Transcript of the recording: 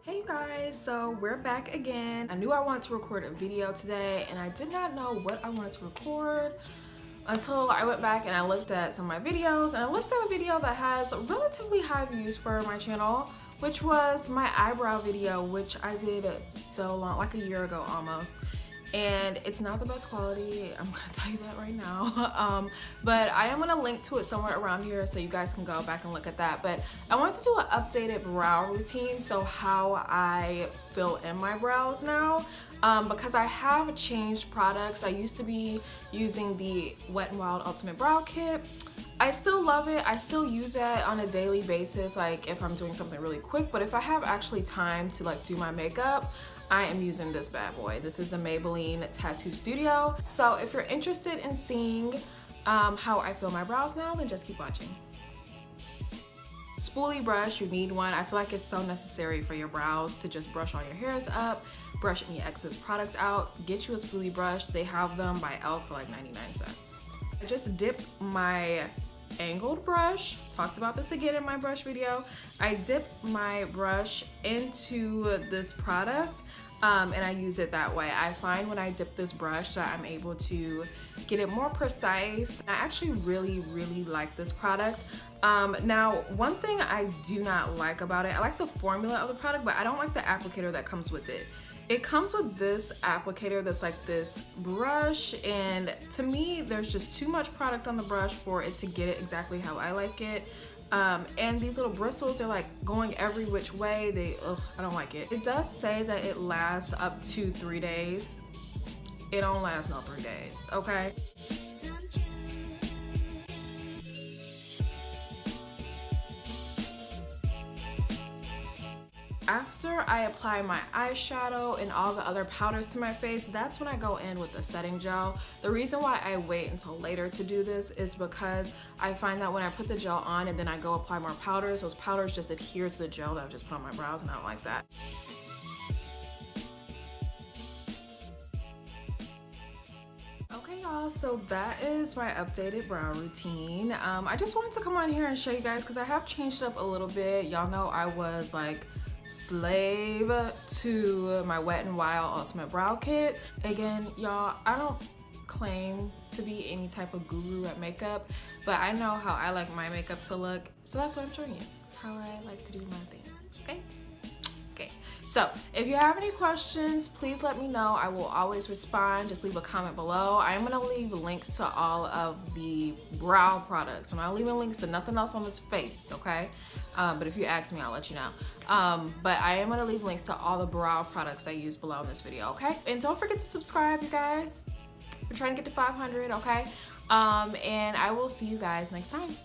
Hey guys, so we're back again. I knew I wanted to record a video today and I did not know what I wanted to record until I went back and I looked at some of my videos, and I looked at a video that has relatively high views for my channel, which was my eyebrow video, which I did so long, like a year ago almost. And it's not the best quality, I'm gonna tell you that right now. But I am gonna link to it somewhere around here so you guys can go back and look at that. But I wanted to do an updated brow routine, so how I fill in my brows now. Because I have changed products. I used to be using the Wet n Wild Ultimate Brow Kit. I still love it. I still use that on a daily basis, like if I'm doing something really quick. But if I have actually time to like do my makeup, I am using this bad boy. This is the Maybelline Tattoo Studio. So if you're interested in seeing how I fill my brows now, then just keep watching. Spoolie brush, you need one. I feel like it's so necessary for your brows to just brush all your hairs up, brush any excess products out. Get you a spoolie brush. They have them by e.l.f. for like 99 cents. I just dip my angled brush, talked about this again in my brush video. I dip my brush into this product and I use it that way. I find when I dip this brush that I'm able to get it more precise. I actually really like this product. Now, one thing I do not like about it, I like the formula of the product, but I don't like the applicator that comes with it. It comes with this applicator that's like this brush, and to me there's just too much product on the brush for it to get it exactly how I like it. And these little bristles, they're like going every which way. I don't like it. It does say that it lasts up to 3 days. It don't last no 3 days, okay? After I apply my eyeshadow and all the other powders to my face, that's when I go in with the setting gel. The reason why I wait until later to do this is because I find that when I put the gel on and then I go apply more powders, those powders just adhere to the gel that I've just put on my brows, and I don't like that. Okay y'all, so that is my updated brow routine. I just wanted to come on here and show you guys because I have changed it up a little bit. Y'all know I was like slave to my Wet n Wild Ultimate Brow Kit. Again, y'all, I don't claim to be any type of guru at makeup, but I know how I like my makeup to look, so that's why I'm showing you how I like to do my thing, okay? Okay, so if you have any questions, please let me know. I will always respond. Just leave a comment below. I am gonna leave links to all of the brow products. I'm not leaving links to nothing else on this face, okay? But if you ask me, I'll let you know. But I am gonna leave links to all the brow products I use below in this video, okay? And don't forget to subscribe, you guys. We're trying to get to 500, okay? And I will see you guys next time.